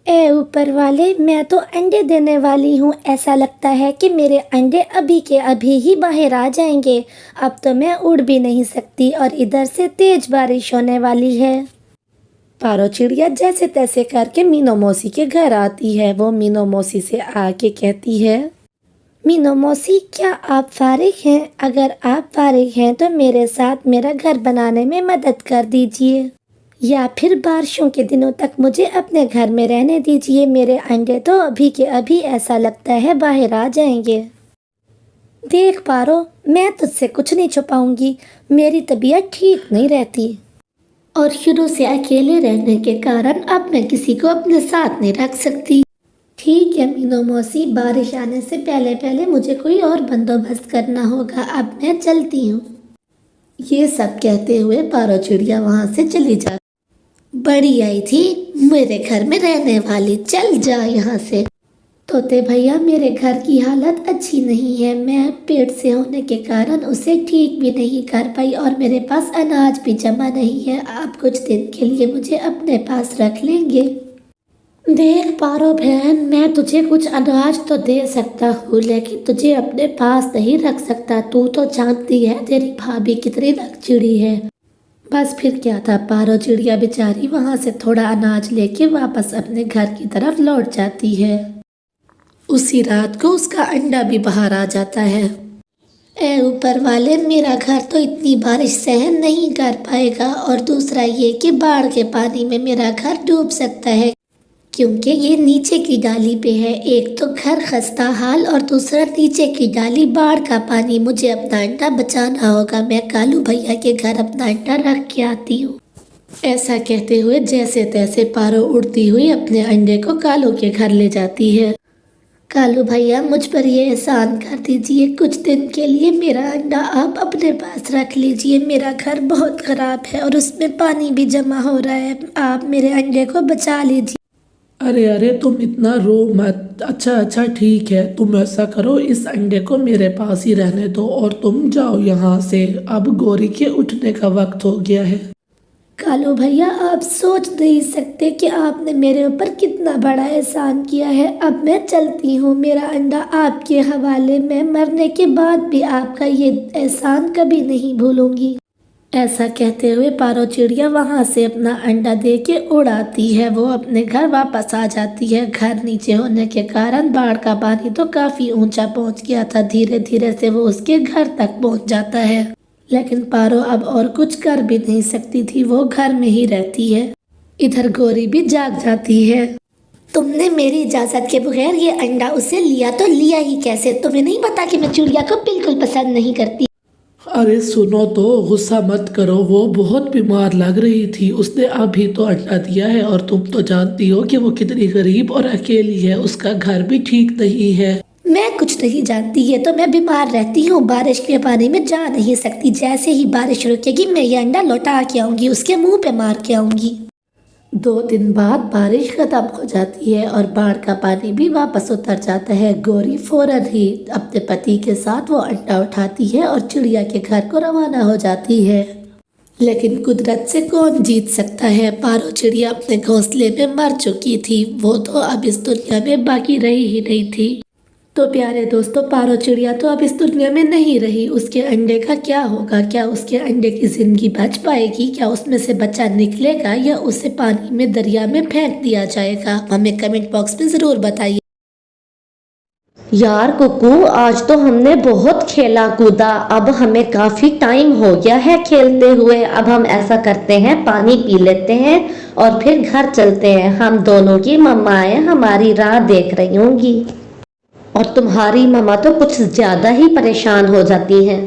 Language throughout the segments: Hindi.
ए ऊपर वाले, मैं तो अंडे देने वाली हूँ। ऐसा लगता है कि मेरे अंडे अभी के अभी ही बाहर आ जाएंगे। अब तो मैं उड़ भी नहीं सकती और इधर से तेज बारिश होने वाली है। पारो चिड़िया जैसे तैसे करके मीनू मौसी के घर आती है। वो मीनू मौसी से आके कहती है, मीनू मौसी, क्या आप फारिग हैं? अगर आप फारिग हैं तो मेरे साथ मेरा घर बनाने में मदद कर दीजिए, या फिर बारिशों के दिनों तक मुझे अपने घर में रहने दीजिए। मेरे अंडे तो अभी के अभी ऐसा लगता है बाहर आ जाएंगे। देख पारो, मैं तुझसे कुछ नहीं छुपाऊंगी। मेरी तबीयत ठीक नहीं रहती और शुरू से अकेले रहने के कारण अब मैं किसी को अपने साथ नहीं रख सकती। ठीक है मीनू मौसी, बारिश आने से पहले पहले मुझे कोई और बंदोबस्त करना होगा। अब मैं चलती हूँ। ये सब कहते हुए पारो चिड़िया वहाँ से चली जाती। बड़ी आई थी मेरे घर में रहने वाली, चल जा यहाँ से। तोते भैया, मेरे घर की हालत अच्छी नहीं है। मैं पेट से होने के कारण उसे ठीक भी नहीं कर पाई और मेरे पास अनाज भी जमा नहीं है। आप कुछ दिन के लिए मुझे अपने पास रख लेंगे? देख पारो बहन, मैं तुझे कुछ अनाज तो दे सकता हूँ, लेकिन तुझे अपने पास नहीं रख सकता। तू तो जानती है तेरी भाभी कितनी लड़चिड़ी है। बस फिर क्या था, पारो चिड़िया बेचारी वहाँ से थोड़ा अनाज लेके वापस अपने घर की तरफ लौट जाती है। उसी रात को उसका अंडा भी बाहर आ जाता है। ए ऊपर वाले, मेरा घर तो इतनी बारिश सहन नहीं कर पाएगा और दूसरा ये कि बाढ़ के पानी में मेरा घर डूब सकता है, क्योंकि ये नीचे की डाली पे है। एक तो घर खस्ता हाल और दूसरा नीचे की डाली बाढ़ का पानी। मुझे अपना अंडा बचाना होगा। मैं कालू भैया के घर अपना अंडा रख के आती हूँ। ऐसा कहते हुए जैसे तैसे पारो उड़ती हुई अपने अंडे को कालू के घर ले जाती है। कालू भैया, मुझ पर ये एहसान कर दीजिए, कुछ दिन के लिए मेरा अंडा आप अपने पास रख लीजिए। मेरा घर बहुत ख़राब है और उसमें पानी भी जमा हो रहा है। आप मेरे अंडे को बचा लीजिए। अरे अरे, तुम इतना रो मत। अच्छा ठीक है, तुम ऐसा करो, इस अंडे को मेरे पास ही रहने दो और तुम जाओ यहाँ से। अब गोरी के उठने का वक्त हो गया है। कालू भैया, आप सोच नहीं सकते कि आपने मेरे ऊपर कितना बड़ा एहसान किया है। अब मैं चलती हूँ। मेरा अंडा आपके हवाले। मैं मरने के बाद भी आपका ये एहसान कभी नहीं भूलूंगी। ऐसा कहते हुए पारो चिड़िया वहाँ से अपना अंडा दे के उड़ाती है। वो अपने घर वापस आ जाती है। घर नीचे होने के कारण बाढ़ का पानी तो काफ़ी ऊंचा पहुँच गया था। धीरे धीरे से वो उसके घर तक पहुँच जाता है, लेकिन पारो अब और कुछ कर भी नहीं सकती थी। वो घर में ही रहती है। इधर गोरी भी जाग जाती है। तुमने मेरी इजाज़त के बगैर ये अंडा उसे लिया तो लिया ही कैसे? तुम्हें नहीं पता कि मैं चिड़िया को बिल्कुल पसंद नहीं करती? अरे सुनो तो, गुस्सा मत करो। वो बहुत बीमार लग रही थी, उसने अभी तो अंडा दिया है और तुम तो जानती हो कि वो कितनी गरीब और अकेली है। उसका घर भी ठीक नहीं है। मैं कुछ नहीं जानती, ये तो मैं बीमार रहती हूँ, बारिश के पानी में जा नहीं सकती। जैसे ही बारिश रुकेगी मैं ये अंडा लौटा के आऊंगी, उसके मुंह पे मार के आऊंगी। 2 दिन बाद बारिश खत्म हो जाती है और बाढ़ का पानी भी वापस उतर जाता है। गोरी फौरन ही अपने पति के साथ वो अंडा उठाती है और चिड़िया के घर को रवाना हो जाती है। लेकिन कुदरत से कौन जीत सकता है? पारो चिड़िया अपने घोंसले में मर चुकी थी। वो तो अब इस दुनिया में बाकी रही ही नहीं थी। तो प्यारे दोस्तों, पारो चिड़िया तो अब इस दुनिया में नहीं रही। उसके अंडे का क्या होगा? क्या उसके अंडे की जिंदगी बच पाएगी? क्या उसमें से बच्चा निकलेगा या उसे पानी में, दरिया में फेंक दिया जाएगा? हमें कमेंट बॉक्स में ज़रूर बताइए। यार कुकू, आज तो हमने बहुत खेला कूदा। अब हमें काफी टाइम हो गया है खेलते हुए। अब हम ऐसा करते हैं, पानी पी लेते हैं और फिर घर चलते हैं। हम दोनों की मम्माएं हमारी राह देख रही होंगी और तुम्हारी मम्मा तो कुछ ज्यादा ही परेशान हो जाती हैं।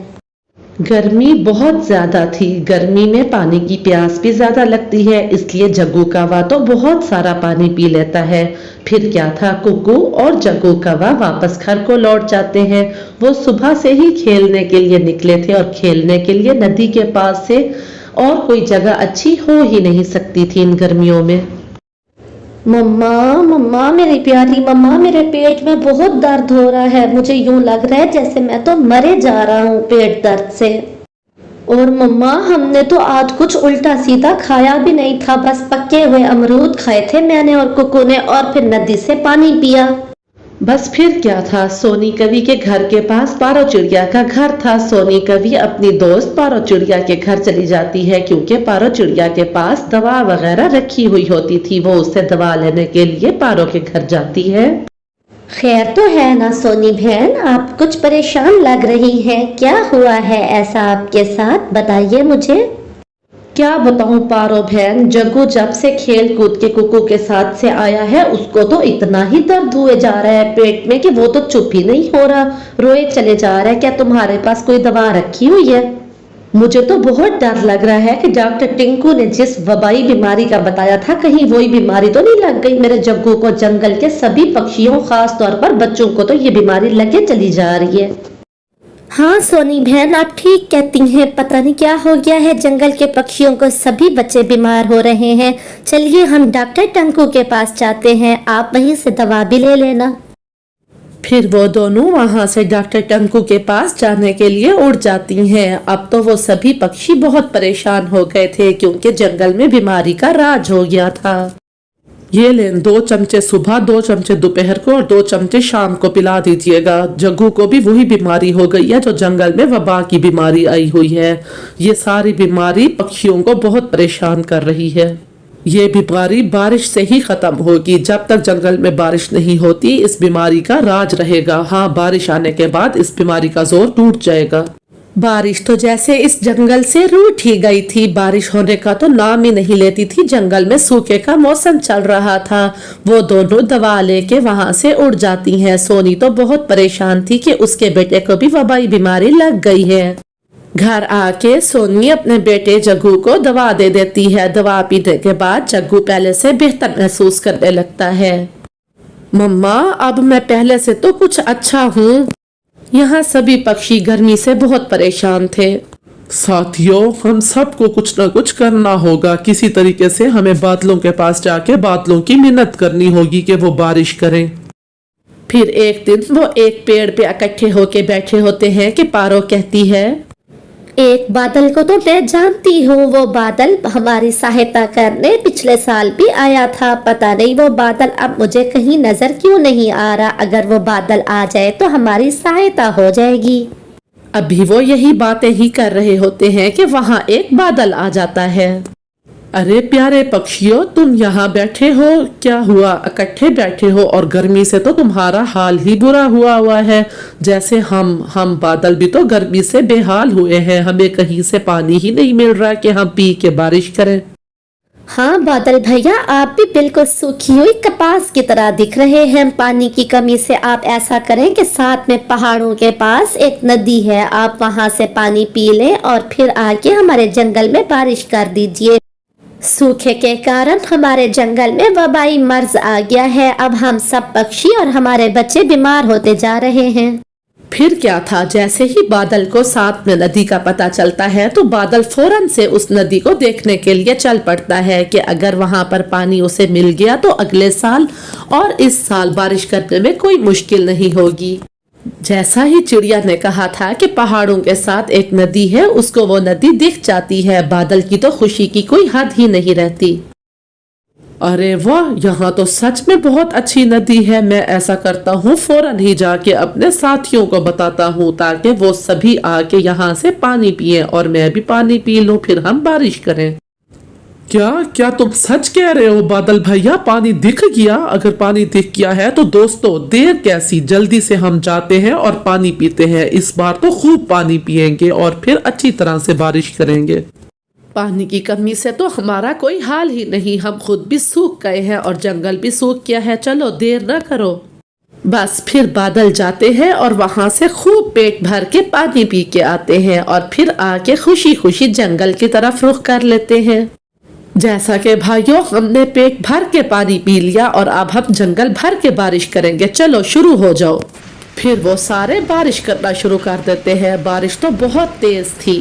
गर्मी बहुत ज्यादा थी। गर्मी में पानी की प्यास भी ज्यादा लगती है, इसलिए जग्गू कौवा तो बहुत सारा पानी पी लेता है। फिर क्या था, कुकू और जग्गू कौवा वापस घर को लौट जाते हैं। वो सुबह से ही खेलने के लिए निकले थे और खेलने के लिए नदी के पास से और कोई जगह अच्छी हो ही नहीं सकती थी इन गर्मियों में। मम्मा मम्मा, मेरी प्यारी मम्मा, मेरे पेट में बहुत दर्द हो रहा है। मुझे यूं लग रहा है जैसे मैं तो मरे जा रहा हूँ पेट दर्द से। और मम्मा हमने तो आज कुछ उल्टा सीधा खाया भी नहीं था, बस पके हुए अमरूद खाए थे मैंने और कुकू ने, और फिर नदी से पानी पिया। बस फिर क्या था, सोनी कवि के घर के पास पारो चिड़िया का घर था। सोनी कवि अपनी दोस्त पारो चिड़िया के घर चली जाती है क्योंकि पारो चिड़िया के पास दवा वगैरह रखी हुई होती थी। वो उससे दवा लेने के लिए पारो के घर जाती है। खैर तो है ना सोनी बहन, आप कुछ परेशान लग रही हैं, क्या हुआ है ऐसा आपके साथ, बताइए मुझे। क्या बताऊं पारो बहन, जग्गू जब से खेल कूद के कुकू के साथ से आया है उसको तो इतना ही दर्द हुए जा रहा है पेट में कि वो तो चुप ही नहीं हो रहा, रोए चले जा रहा है। क्या तुम्हारे पास कोई दवा रखी हुई है? मुझे तो बहुत डर लग रहा है कि डॉक्टर टिंकू ने जिस वबाई बीमारी का बताया था कहीं वही बीमारी तो नहीं लग गई मेरे जग्गू को। जंगल के सभी पक्षियों, खास तौर पर बच्चों को तो ये बीमारी लगे चली जा रही है। हाँ सोनी बहन, आप ठीक कहती हैं, पता नहीं क्या हो गया है जंगल के पक्षियों को, सभी बच्चे बीमार हो रहे हैं। चलिए हम डॉक्टर टंकू के पास जाते हैं, आप वहीं से दवा भी ले लेना। फिर वो दोनों वहां से डॉक्टर टंकू के पास जाने के लिए उड़ जाती हैं। अब तो वो सभी पक्षी बहुत परेशान हो गए थे क्योंकि जंगल में बीमारी का राज हो गया था। ये लें 2 चमचे सुबह, 2 चमचे दोपहर को और 2 चमचे शाम को पिला दीजिएगा। जग्गू को भी वही बीमारी हो गई है जो जंगल में वबा की बीमारी आई हुई है। ये सारी बीमारी पक्षियों को बहुत परेशान कर रही है। ये बीमारी बारिश से ही खत्म होगी। जब तक जंगल में बारिश नहीं होती इस बीमारी का राज रहेगा। हाँ, बारिश आने के बाद इस बीमारी का जोर टूट जाएगा। बारिश तो जैसे इस जंगल से रूठ ही गई थी, बारिश होने का तो नाम ही नहीं लेती थी। जंगल में सूखे का मौसम चल रहा था। वो दोनों दवा लेके वहां से उड़ जाती हैं। सोनी तो बहुत परेशान थी कि उसके बेटे को भी वबाई बीमारी लग गई है। घर आके सोनी अपने बेटे जग्गू को दवा दे देती है। दवा पीने के बाद जग्गू पहले से बेहतर महसूस करने लगता है। मम्मा, अब मैं पहले से तो कुछ अच्छा हूँ। यहाँ सभी पक्षी गर्मी से बहुत परेशान थे। साथियों, हम सबको कुछ न कुछ करना होगा। किसी तरीके से हमें बादलों के पास जाके बादलों की मिन्नत करनी होगी कि वो बारिश करें। फिर एक दिन वो एक पेड़ पे इकट्ठे होके बैठे होते हैं कि पारो कहती है, एक बादल को तो मैं जानती हूँ, वो बादल हमारी सहायता करने पिछले साल भी आया था। पता नहीं वो बादल अब मुझे कहीं नजर क्यों नहीं आ रहा। अगर वो बादल आ जाए तो हमारी सहायता हो जाएगी। अभी वो यही बातें ही कर रहे होते हैं कि वहाँ एक बादल आ जाता है। अरे प्यारे पक्षियों, तुम यहाँ बैठे हो, क्या हुआ इकट्ठे बैठे हो? और गर्मी से तो तुम्हारा हाल ही बुरा हुआ है। जैसे हम बादल भी तो गर्मी से बेहाल हुए हैं। हमें कहीं से पानी ही नहीं मिल रहा कि हम पी के बारिश करें। हाँ बादल भैया, आप भी बिल्कुल सूखी हुई कपास की तरह दिख रहे हैं पानी की कमी से। आप ऐसा करें कि साथ में पहाड़ों के पास एक नदी है, आप वहाँ से पानी पी लें और फिर आके हमारे जंगल में बारिश कर दीजिए। सूखे के कारण हमारे जंगल में वबाई मर्ज आ गया है। अब हम सब पक्षी और हमारे बच्चे बीमार होते जा रहे हैं। फिर क्या था, जैसे ही बादल को साथ में नदी का पता चलता है तो बादल फौरन से उस नदी को देखने के लिए चल पड़ता है कि अगर वहां पर पानी उसे मिल गया तो अगले साल और इस साल बारिश करने में कोई मुश्किल नहीं होगी। जैसा ही चिड़िया ने कहा था कि पहाड़ों के साथ एक नदी है, उसको वो नदी दिख जाती है। बादल की तो खुशी की कोई हद ही नहीं रहती। अरे वाह, यहाँ तो सच में बहुत अच्छी नदी है। मैं ऐसा करता हूँ, फौरन ही जाके अपने साथियों को बताता हूँ ताकि वो सभी आके यहाँ से पानी पिए और मैं भी पानी पी लूँ, फिर हम बारिश करें। क्या तुम सच कह रहे हो बादल भैया? पानी दिख गया? अगर पानी दिख गया है तो दोस्तों देर कैसी, जल्दी से हम जाते हैं और पानी पीते हैं। इस बार तो खूब पानी पिएंगे और फिर अच्छी तरह से बारिश करेंगे। पानी की कमी से तो हमारा कोई हाल ही नहीं, हम खुद भी सूख गए हैं और जंगल भी सूख गया है। चलो देर न करो। बस फिर बादल जाते हैं और वहां से खूब पेट भर के पानी पी के आते हैं और फिर आके खुशी खुशी जंगल की तरफ रुख कर लेते हैं। जैसा कि भाइयों, हमने पेट भर के पानी पी लिया और अब हम जंगल भर के बारिश करेंगे। चलो शुरू हो जाओ। फिर वो सारे बारिश करना शुरू कर देते हैं। बारिश तो बहुत तेज थी।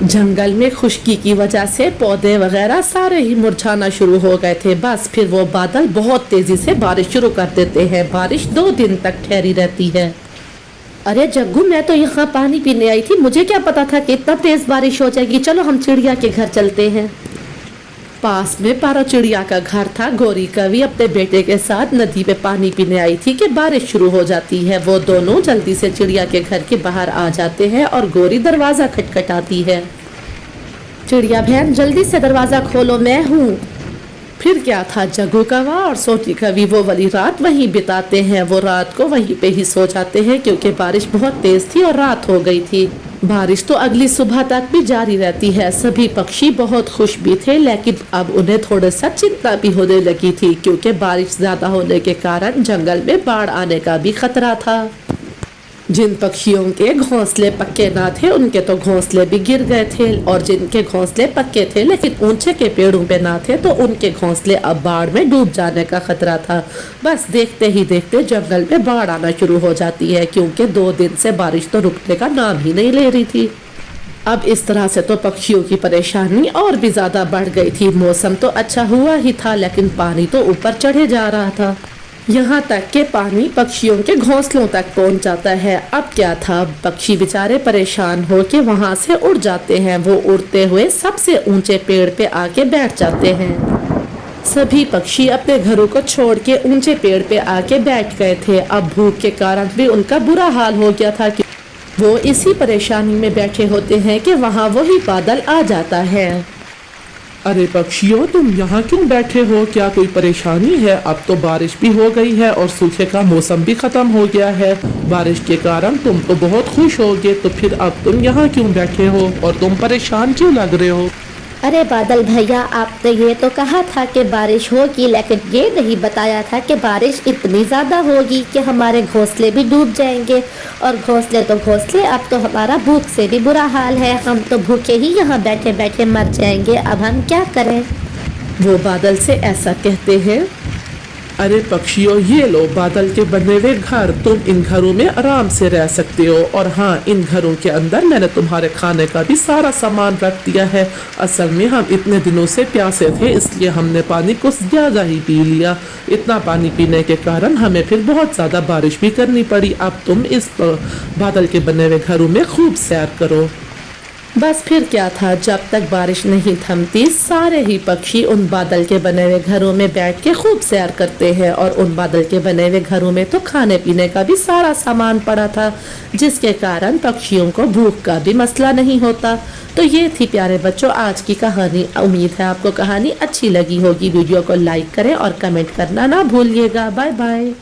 जंगल में खुश्की की वजह से पौधे वगैरह सारे ही मुरझाना शुरू हो गए थे। बस फिर वो बादल बहुत तेजी से बारिश शुरू कर देते हैं। बारिश 2 दिन तक ठहरी रहती है। अरे जग्गू, मैं तो यहाँ पानी पीने आई थी, मुझे क्या पता था कि इतना तेज बारिश हो जाएगी। चलो हम चिड़िया के घर चलते हैं। पास में पारो चिड़िया का घर था। गौरी कवि अपने बेटे के साथ नदी में पानी पीने आई थी कि बारिश शुरू हो जाती है। वो दोनों जल्दी से चिड़िया के घर के बाहर आ जाते हैं और गौरी दरवाजा खटखटाती है। चिड़िया बहन, जल्दी से दरवाजा खोलो, मैं हूँ। फिर क्या था, जग्गू कवा और सोटी कवि वो वाली रात वहीं बिताते हैं। वो रात को वहीं पे ही सो जाते हैं क्योंकि बारिश बहुत तेज थी और रात हो गई थी। बारिश तो अगली सुबह तक भी जारी रहती है। सभी पक्षी बहुत खुश भी थे, लेकिन अब उन्हें थोड़ा सा चिंता भी होने लगी थी क्योंकि बारिश ज्यादा होने के कारण जंगल में बाढ़ आने का भी खतरा था। जिन पक्षियों के घोंसले पक्के ना थे उनके तो घोंसले भी गिर गए थे, और जिनके घोंसले पक्के थे लेकिन ऊंचे के पेड़ों पे ना थे तो उनके घोंसले अब बाढ़ में डूब जाने का खतरा था। बस देखते ही देखते जंगल में बाढ़ आना शुरू हो जाती है क्योंकि 2 दिन से बारिश तो रुकने का नाम ही नहीं ले रही थी। अब इस तरह से तो पक्षियों की परेशानी और भी ज्यादा बढ़ गई थी। मौसम तो अच्छा हुआ ही था लेकिन पानी तो ऊपर चढ़े जा रहा था। यहाँ तक के पानी पक्षियों के घोंसलों तक पहुँच जाता है। अब क्या था, पक्षी बेचारे परेशान हो के वहाँ से उड़ जाते हैं। वो उड़ते हुए सबसे ऊंचे पेड़ पे आके बैठ जाते हैं। सभी पक्षी अपने घरों को छोड़ के ऊंचे पेड़ पे आके बैठ गए थे। अब भूख के कारण भी उनका बुरा हाल हो गया था कि वो इसी परेशानी में बैठे होते हैं कि वहाँ वही बादल आ जाता है। अरे पक्षियों, तुम यहाँ क्यों बैठे हो? क्या कोई परेशानी है? अब तो बारिश भी हो गई है और सूखे का मौसम भी खत्म हो गया है। बारिश के कारण तुम तो बहुत खुश होगे, तो फिर अब तुम यहाँ क्यों बैठे हो और तुम परेशान क्यों लग रहे हो? अरे बादल भैया, आपने ये तो कहा था कि बारिश होगी, लेकिन ये नहीं बताया था कि बारिश इतनी ज़्यादा होगी कि हमारे घोंसले भी डूब जाएंगे। और घोंसले तो घोंसले, अब तो हमारा भूख से भी बुरा हाल है। हम तो भूखे ही यहाँ बैठे बैठे मर जाएंगे। अब हम क्या करें? वो बादल से ऐसा कहते हैं। अरे पक्षियों, ये लो बादल के बने हुए घर। तुम इन घरों में आराम से रह सकते हो, और हाँ, इन घरों के अंदर मैंने तुम्हारे खाने का भी सारा सामान रख दिया है। असल में हम इतने दिनों से प्यासे थे, इसलिए हमने पानी कुछ ज़्यादा ही पी लिया। इतना पानी पीने के कारण हमें फिर बहुत ज़्यादा बारिश भी करनी पड़ी। अब तुम इस बादल के बने हुए घरों में खूब सैर करो। बस फिर क्या था, जब तक बारिश नहीं थमती सारे ही पक्षी उन बादल के बने हुए घरों में बैठ के खूब सैर करते हैं। और उन बादल के बने हुए घरों में तो खाने पीने का भी सारा सामान पड़ा था, जिसके कारण पक्षियों को भूख का भी मसला नहीं होता। तो ये थी प्यारे बच्चों आज की कहानी। उम्मीद है आपको कहानी अच्छी लगी होगी। वीडियो को लाइक करें और कमेंट करना ना भूलिएगा। Bye bye.